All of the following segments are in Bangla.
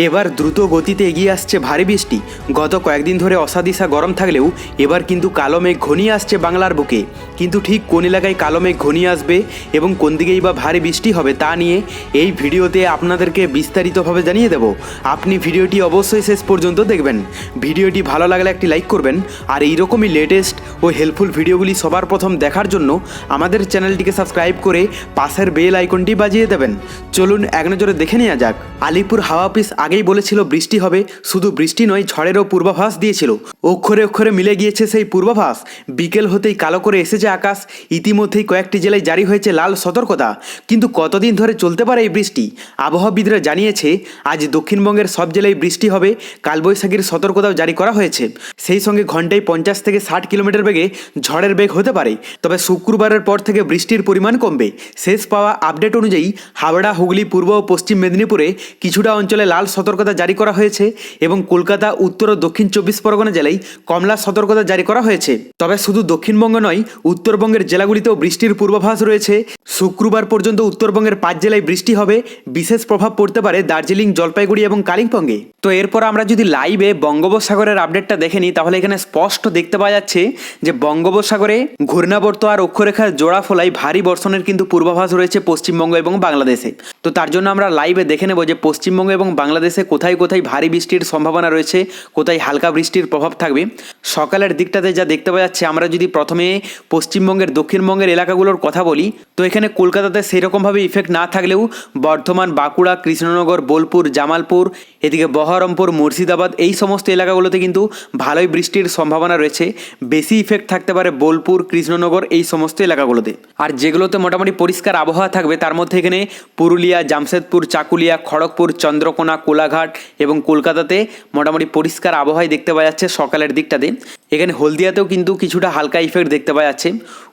এবার দ্রুত গতিতে এগিয়ে আসছে ভারী বৃষ্টি। গত কয়েকদিন ধরে অসাদিশা গরম থাকলেও এবার কিন্তু কালো মেঘ ঘনিয়ে আসছে বাংলার বুকে। কিন্তু ঠিক কোন এলাকায় কালো মেঘ ঘনিয়ে আসবে এবং কোন দিকেই বা ভারী বৃষ্টি হবে তা নিয়ে এই ভিডিওতে আপনাদেরকে বিস্তারিতভাবে জানিয়ে দেব। আপনি ভিডিওটি অবশ্যই শেষ পর্যন্ত দেখবেন। ভিডিওটি ভালো লাগলে একটি লাইক করবেন, আর এইরকমই লেটেস্ট ও হেল্পফুল ভিডিওগুলি সবার প্রথম দেখার জন্য আমাদের চ্যানেলটিকে সাবস্ক্রাইব করে পাশের বেল আইকনটি বাজিয়ে দেবেন। চলুন এক নজরে দেখে নেওয়া যাক। আলিপুর হাওয়া অফিস আগেই বলেছিল বৃষ্টি হবে, শুধু বৃষ্টি নয় ঝড়েরও পূর্বাভাস দিয়েছিল। অক্ষরে অক্ষরে মিলে গিয়েছে সেই পূর্বাভাস। বিকেল হতেই কালো করে এসেছে আকাশ। ইতিমধ্যেই কয়েকটি জেলায় জারি হয়েছে লাল সতর্কতা। কিন্তু কতদিন ধরে চলতে পারে এই বৃষ্টি? আবহাওয়াবিদরা জানিয়েছে আজ দক্ষিণবঙ্গের সব জেলায় বৃষ্টি হবে। কালবৈশাখীর সতর্কতাও জারি করা হয়েছে। সেই সঙ্গে ঘন্টায় 50 থেকে 60 কিলোমিটার বেগে ঝড়ের বেগ হতে পারে। তবে শুক্রবারের পর থেকে বৃষ্টির পরিমাণ কমবে। শেষ পাওয়া আপডেট অনুযায়ী হাওড়া, হুগলি, পূর্ব ও পশ্চিম মেদিনীপুরে কিছুটা অঞ্চলে লাল সতর্কতা জারি করা হয়েছে এবং কলকাতা, উত্তর ও দক্ষিণ 24 পরগনা জেলায় কমলা সতর্কতা জারি করা হয়েছে। তবে শুধু দক্ষিণবঙ্গ নয়, উত্তরবঙ্গের জেলাগুলিতেও বৃষ্টির পূর্বাভাস রয়েছে। শুক্রবার পর্যন্ত উত্তরবঙ্গের 5 জেলায় বৃষ্টি হবে। বিশেষ প্রভাব পড়তে পারে দার্জিলিং, জলপাইগুড়ি এবং কালিম্পংয়ে। তো এরপর আমরা যদি লাইভে বঙ্গোপসাগরের আপডেটটা দেখে নিই, তাহলে এখানে স্পষ্ট দেখতে পাওয়া যাচ্ছে যে বঙ্গোপসাগরে ঘূর্ণাবর্ত আর অক্ষরেখার জোড়া ফলায় ভারী বর্ষণের কিন্তু পূর্বাভাস রয়েছে পশ্চিমবঙ্গ এবং বাংলাদেশে। তো তার জন্য আমরা লাইভে দেখে নেব যে পশ্চিমবঙ্গ এবং বাংলাদেশে কোথায় কোথায় ভারী বৃষ্টির সম্ভাবনা রয়েছে, কোথায় হালকা বৃষ্টির প্রভাব থাকবে। সকালের দিকটাতে যা দেখতে পাওয়া যাচ্ছে, আমরা যদি প্রথমে পশ্চিমবঙ্গের দক্ষিণবঙ্গের এলাকাগুলোর কথা বলি, তো এখানে কলকাতাতে সেরকমভাবে ইফেক্ট না থাকলেও বর্ধমান, বাঁকুড়া, কৃষ্ণনগর, বোলপুর, জামালপুর, এদিকে বহরমপুর, মুর্শিদাবাদ এই সমস্ত এলাকাগুলোতে কিন্তু ভালোই বৃষ্টির সম্ভাবনা রয়েছে। বেশি ইফেক্ট থাকতে পারে বোলপুর, কৃষ্ণনগর এই সমস্ত এলাকাগুলোতে। আর যেগুলোতে মোটামুটি পরিষ্কার আবহাওয়া থাকবে তার মধ্যে এখানে পুরুলিয়া, জামশেদপুর, চাকুলিয়া, খড়গপুর, চন্দ্রকোনা, কোলাঘাট এবং কলকাতাতে মোটামুটি পরিষ্কার আবহাওয়াই দেখতে পাওয়া যাচ্ছে সকালের দিকটাতে। এখানে হলদিয়াতেও কিন্তু কিছুটা হালকা ইফেক্ট দেখতে পাওয়া যাচ্ছে।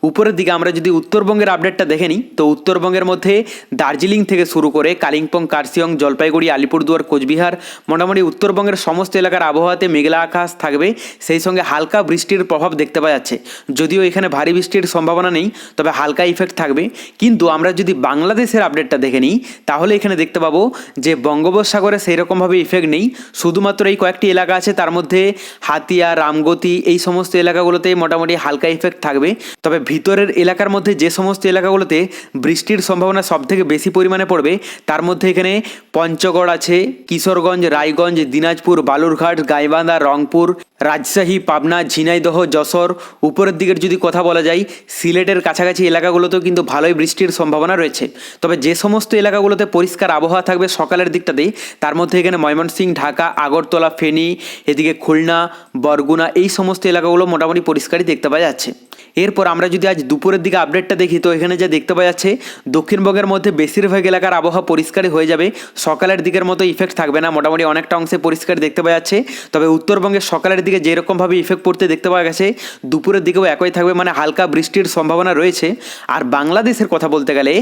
উপরের দিকে আমরা যদি উত্তরবঙ্গের আপডেটটা দেখে নিই, তো উত্তরবঙ্গের মধ্যে দার্জিলিং থেকে শুরু করে কালিম্পং, কার্শিয়ং, জলপাইগুড়ি, আলিপুরদুয়ার, কোচবিহার, মোটামুটি উত্তরবঙ্গের সমস্ত এলাকার আবহাওয়াতে মেঘলা আকাশ থাকবে। সেই সঙ্গে হালকা বৃষ্টির প্রভাব দেখতে পাওয়া যাচ্ছে। যদিও এখানে ভারী বৃষ্টির সম্ভাবনা নেই, তবে হালকা ইফেক্ট থাকবে। কিন্তু আমরা যদি বাংলাদেশের আপডেটটা দেখে নিই, তাহলে এখানে দেখতে পাবো যে বঙ্গোপসাগরে সেই রকমভাবে ইফেক্ট নেই। শুধুমাত্র এই কয়েকটি এলাকা আছে, তার মধ্যে হাতিয়া, রামগতি এই সমস্ত এলাকাগুলোতে মোটামুটি হালকা ইফেক্ট থাকবে। তবে ভিতরের এলাকার মধ্যে যে সমস্ত এলাকাগুলোতে বৃষ্টির সম্ভাবনা সবথেকে বেশি পরিমাণে পড়বে, তার মধ্যে এখানে পঞ্চগড় আছে, কিশোরগঞ্জ, রায়গঞ্জ, দিনাজপুর, বালুরঘাট, গাইবান্ধা, রংপুর, রাজশাহী, পাবনা, ঝিনাইদহ, যশোর। উপরের দিকের যদি কথা বলা যায়, সিলেটের কাছাকাছি এলাকাগুলোতেও কিন্তু ভালোই বৃষ্টির সম্ভাবনা রয়েছে। তবে যে সমস্ত এলাকাগুলোতে পরিষ্কার আবহাওয়া থাকবে সকালের দিকটাতেই, তার মধ্যে এখানে ময়মনসিংহ, ঢাকা, আগরতলা, ফেনী, এদিকে খুলনা, বরগুনা এই সমস্ত এলাকাগুলো মোটামুটি পরিষ্কারই দেখতে পাওয়া যাচ্ছে। এরপর আমরা যদি আজ দুপুরের দিকে আপডেটটা দেখি, তো এখানে যা দেখতে পাওয়া যাচ্ছে, দক্ষিণবঙ্গের মধ্যে বেশিরভাগ এলাকার আবহাওয়া পরিষ্কারই হয়ে যাবে। সকালের দিকের মতো ইফেক্ট থাকবে না, মোটামুটি অনেকটা অংশে পরিষ্কার দেখতে পাওয়া যাচ্ছে। তবে উত্তরবঙ্গের সকালের দিকে যেরকমভাবে ইফেক্ট পড়তে দেখতে পাওয়া গেছে, দুপুরের দিকেও একই থাকবে, মানে হালকা বৃষ্টির সম্ভাবনা রয়েছে। আর বাংলাদেশের কথা বলতে গেলে,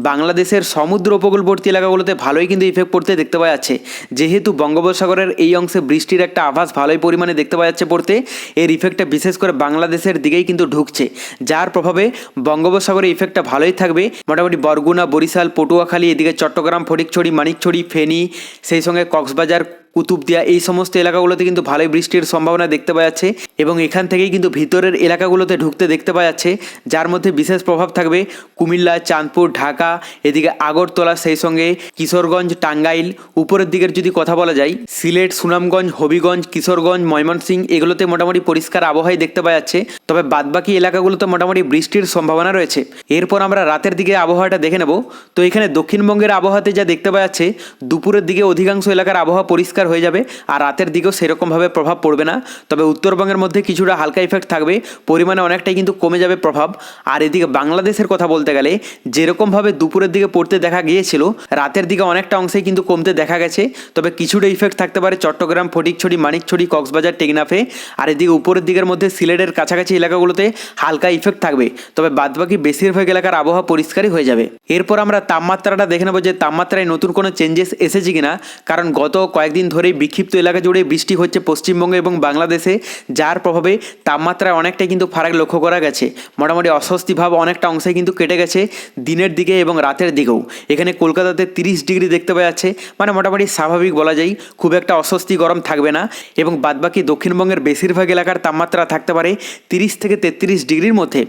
বাংলাদেশের সমুদ্র উপকূলবর্তী এলাকাগুলোতে ভালোই কিন্তু ইফেক্ট পড়তে দেখতে পাওয়া যাচ্ছে। যেহেতু বঙ্গোপসাগরের এই অংশে বৃষ্টির একটা আভাস ভালোই পরিমাণে দেখতে পাওয়া যাচ্ছে পড়তে, এর ইফেক্টটা বিশেষ করে বাংলাদেশের দিকেই কিন্তু ঢুকছে, যার প্রভাবে বঙ্গোপসাগরের ইফেক্টটা ভালোই থাকবে। মোটামুটি বরগুনা, বরিশাল, পটুয়াখালী, এদিকে চট্টগ্রাম, ফটিকছড়ি, মানিকছড়ি, ফেনী, সেই সঙ্গে কক্সবাজার, কুতুবদিয়া এই সমস্ত এলাকাগুলোতে কিন্তু ভালোই বৃষ্টির সম্ভাবনা দেখতে পাওয়া যাচ্ছে এবং এখান থেকেই কিন্তু ভিতরের এলাকাগুলোতে ঢুকতে দেখতে পাওয়া যাচ্ছে, যার মধ্যে বিশেষ প্রভাব থাকবে কুমিল্লা, চাঁদপুর, ঢাকা, এদিকে আগরতলা, সেই সঙ্গে কিশোরগঞ্জ, টাঙ্গাইল। উপরের দিকের যদি কথা বলা যায়, সিলেট, সুনামগঞ্জ, হবিগঞ্জ, কিশোরগঞ্জ, ময়মনসিংহ এগুলোতে মোটামুটি পরিষ্কার আবহাওয়াই দেখতে পাওয়া যাচ্ছে। তবে বাদবাকি এলাকাগুলোতে মোটামুটি বৃষ্টির সম্ভাবনা রয়েছে। এরপর আমরা রাতের দিকে আবহাওয়াটা দেখে নেব। তো এখানে দক্ষিণবঙ্গের আবহাওয়াতে যা দেখতে পাওয়া যাচ্ছে, দুপুরের দিকে অধিকাংশ এলাকার আবহাওয়া পরিষ্কার হয়ে যাবে আর রাতের দিকেও সেরকমভাবে প্রভাব পড়বে না। তবে উত্তরবঙ্গের মধ্যে কিছুটা হালকা ইফেক্ট থাকবে, পরিমাণে অনেকটাই কিন্তু কমে যাবে প্রভাব। আর এদিকে বাংলাদেশের কথা বলতে গেলে, যেরকমভাবে দুপুরের দিকে পড়তে দেখা গিয়েছিল, রাতের দিকে অনেকটা অংশেই কিন্তু কমতে দেখা গেছে। তবে কিছুটা ইফেক্ট থাকতে পারে চট্টগ্রাম, ফটিকছড়ি, মানিকছড়ি, কক্সবাজার, টেকনাফে। আর এদিকে উপরের দিকের মধ্যে সিলেটের কাছাকাছি এলাকাগুলোতে হালকা ইফেক্ট থাকবে। তবে বাদবাকি বেশিরভাগ এলাকার আবহাওয়া পরিষ্কারই হয়ে যাবে। এরপর আমরা তাপমাত্রাটা দেখে নেব যে তাপমাত্রায় নতুন কোনো চেঞ্জেস এসেছে কিনা, কারণ গত কয়েকদিন ধরেই বিক্ষিপ্ত এলাকা জুড়ে বৃষ্টি হচ্ছে পশ্চিমবঙ্গে এবং বাংলাদেশে, যার প্রভাবে তাপমাত্রায় অনেকটাই কিন্তু ফারাক লক্ষ্য করা গেছে। মোটামুটি অস্বস্তি ভাব অনেকটা অংশে কিন্তু কেটে গেছে দিনের দিকে এবং রাতের দিকেও। এখানে কলকাতাতে 30 ডিগ্রি দেখতে পাওয়া যাচ্ছে, মানে মোটামুটি স্বাভাবিক বলা যায়, খুব একটা অস্বস্তি গরম থাকবে না। এবং বাদবাকি দক্ষিণবঙ্গের বেশিরভাগ এলাকার তাপমাত্রা থাকতে পারে 30 থেকে 33 ডিগ্রির মধ্যে।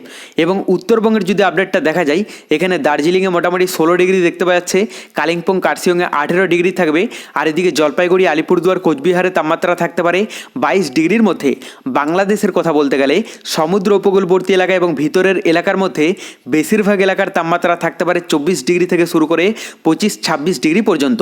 এবং উত্তরবঙ্গের যদি আপডেটটা দেখা যায়, এখানে দার্জিলিংয়ে মোটামুটি 16 ডিগ্রি দেখতে পাওয়া যাচ্ছে, কালিম্পং কার্শিয়ংয়ে 18 ডিগ্রি থাকবে, আর এদিকে জলপাইগুড়ি আলিপুরদুয়ার কোচবিহারে তাপমাত্রা থাকতে পারে 22 ডিগ্রির মধ্যে। বাংলাদেশের কথা বলতে গেলে সমুদ্র উপকূলবর্তী এলাকা এবং ভিতরের এলাকার মধ্যে বেশিরভাগ এলাকার তাপমাত্রা থাকতে পারে 24 ডিগ্রি থেকে শুরু করে 25-26 ডিগ্রি পর্যন্ত।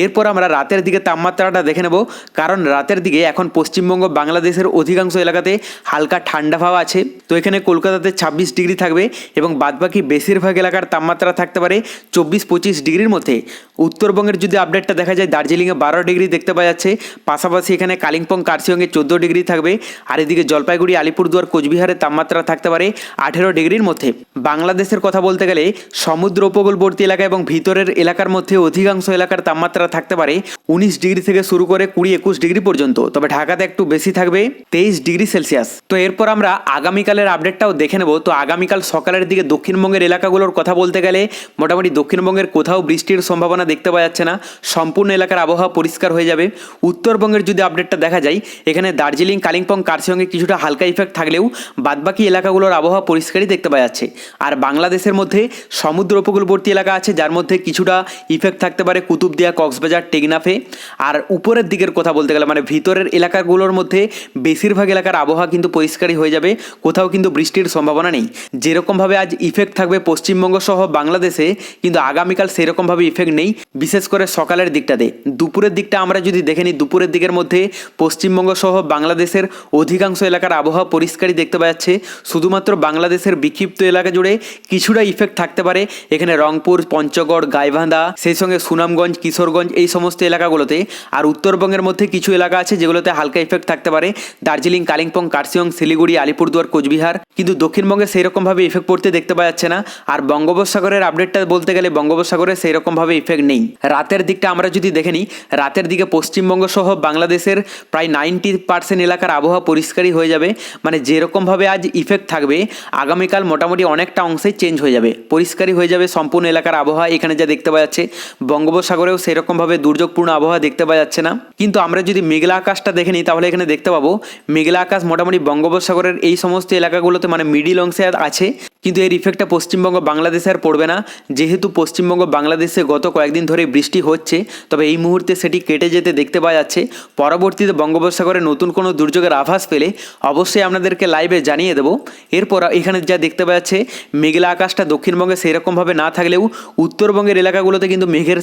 এরপর আমরা রাতের দিকে তাপমাত্রাটা দেখে নেব, কারণ রাতের দিকে এখন পশ্চিমবঙ্গ বাংলাদেশের অধিকাংশ এলাকাতে হালকা ঠান্ডা হাওয়া আছে। তো এখানে কলকাতাতে 26 ডিগ্রি থাকবে এবং বাদবাকি বেশিরভাগ এলাকার তাপমাত্রা থাকতে পারে 24-25 ডিগ্রির মধ্যে। উত্তরবঙ্গের যদি আপডেটটা দেখা যায়, দার্জিলিংয়ে 12 ডিগ্রি দেখতে পাওয়া যাচ্ছে, পাশাপাশি এখানে কালিম্পং কার্শিয়ংয়ে 14 ডিগ্রি থাকবে, আর এদিকে জলপাইগুড়ি আলিপুরদুয়ার কোচবিহারের তাপমাত্রা থাকতে পারে 18 ডিগ্রির মধ্যে। বাংলাদেশের কথা বলতে গেলে সমুদ্র উপকূলবর্তী এলাকা এবং ভিতরের এলাকার মধ্যে অধিকাংশ এলাকার তাপমাত্রা থাকতে পারে 19 ডিগ্রি থেকে শুরু করে 20-21 ডিগ্রি পর্যন্ত। তবে ঢাকাতে একটু বেশি থাকবে, 23 ডিগ্রি সেলসিয়াস। তো এরপর আমরা আগামীকালের আপডেটটাও দেখে নেব। তো আগামীকাল সকালের দিকে দক্ষিণবঙ্গের এলাকাগুলোর কথা বলতে গেলে মোটামুটি দক্ষিণবঙ্গের কোথাও বৃষ্টির সম্ভাবনা দেখতে পাওয়া যাচ্ছে না, সম্পূর্ণ এলাকার আবহাওয়া পরিষ্কার হয়ে যাবে। উত্তরবঙ্গের যদি আপডেটটা দেখা যায়, এখানে দার্জিলিং কালিম্পং কার্শিয়ংয়ে কিছুটা হালকা ইফেক্ট থাকলেও বাদবাকি এলাকাগুলোর আবহাওয়া পরিষ্কারই দেখতে পাওয়া যাচ্ছে। আর বাংলাদেশের মধ্যে সমুদ্র উপকূলবর্তী এলাকা আছে, যার মধ্যে কিছুটা ইফেক্ট থাকতে পারে কুতুবদিয়া, কক্সবাজার, টেকনাফে। আর উপরের দিকের কথা বলতে গেলে মানে ভিতরের এলাকাগুলোর মধ্যে বেশিরভাগ এলাকার আবহাওয়া কিন্তু পরিষ্কারই হয়ে যাবে, কোথাও কিন্তু বৃষ্টির সম্ভাবনা নেই। যেরকমভাবে আজ ইফেক্ট থাকবে পশ্চিমবঙ্গ সহ বাংলাদেশে, কিন্তু আগামীকাল সেরকমভাবে ইফেক্ট নেই, বিশেষ করে সকালের দিকটাতে। দুপুরের দিকটা আমরা যদি দেখে নিই, দুপুরের দিকের মধ্যে পশ্চিমবঙ্গ সহ বাংলাদেশের অধিকাংশ এলাকার আবহাওয়া পরিষ্কারই দেখতে পাওয়া যাচ্ছে। শুধুমাত্র বাংলাদেশের বিক্ষিপ্ত এলাকা জুড়ে কিছুটা ইফেক্ট থাকতে পারে, এখানে রংপুর, পঞ্চগড়, গাইবান্ধা, সেই সঙ্গে সুনামগঞ্জ, কিশোরগঞ্জ, এই সমস্ত এলাকাগুলোতে। আর উত্তরবঙ্গের মধ্যে কিছু এলাকা আছে যেগুলোতে হালকা ইফেক্ট থাকতে পারে, দার্জিলিং, কালিম্পং, কার্শিয়ং, শিলিগুড়ি, আলিপুরদুয়ার, কোচবিহার। কিন্তু দক্ষিণবঙ্গে সেই রকমভাবে ইফেক্ট পড়তে দেখতে পাওয়া যাচ্ছে না। আর বঙ্গোপসাগরের আপডেটটা বলতে গেলে বঙ্গোপসাগরে সেই রকমভাবে ইফেক্ট নেই। রাতের দিকটা আমরা যদি দেখে নিই, রাতের দিকে পশ্চিমবঙ্গ সহ বাংলাদেশের প্রায় 90% এলাকার আবহাওয়া পরিষ্কারই হয়ে যাবে। মানে যেরকমভাবে আজ ইফেক্ট থাকবে, আগামীকাল মোটামুটি অনেকটা অংশেই চেঞ্জ হয়ে যাবে, পরিষ্কারই হয়ে যাবে সম্পূর্ণ এলাকার আবহাওয়া। এখানে যা দেখতে পাওয়া যাচ্ছে, বঙ্গোপসাগরেও সেরকমভাবে দুর্যোগপূর্ণ আবহাওয়া দেখতে পাওয়া যাচ্ছে না। কিন্তু আমরা যদি মেঘলা আকাশটা দেখে নিই, তাহলে এখানে দেখতে পাবো মেঘলা আকাশ মোটামুটি বঙ্গোপসাগরের এই সমস্ত এলাকাগুলোতে মানে মিডিল অংশে আছে। কিন্তু এর ইফেক্টটা পশ্চিমবঙ্গ বাংলাদেশে আর পড়বে না, যেহেতু পশ্চিমবঙ্গ বাংলাদেশে গত কয়েকদিন ধরে বৃষ্টি হচ্ছে। তবে এই মুহূর্তে সেটি কেটে যেতে দেখতে পাওয়া যাচ্ছে। পরবর্তীতে বঙ্গোপসাগরে নতুন কোনো দুর্যোগের আভাস পেলে অবশ্যই আপনাদেরকে লাইভে জানিয়ে দেবো। এরপর এখানে যা দেখতে পাওয়া যাচ্ছে, মেঘলা আকাশটা দক্ষিণবঙ্গে সেরকমভাবে না থাকলেও উত্তরবঙ্গের এলাকাগুলোতে কিন্তু মেঘের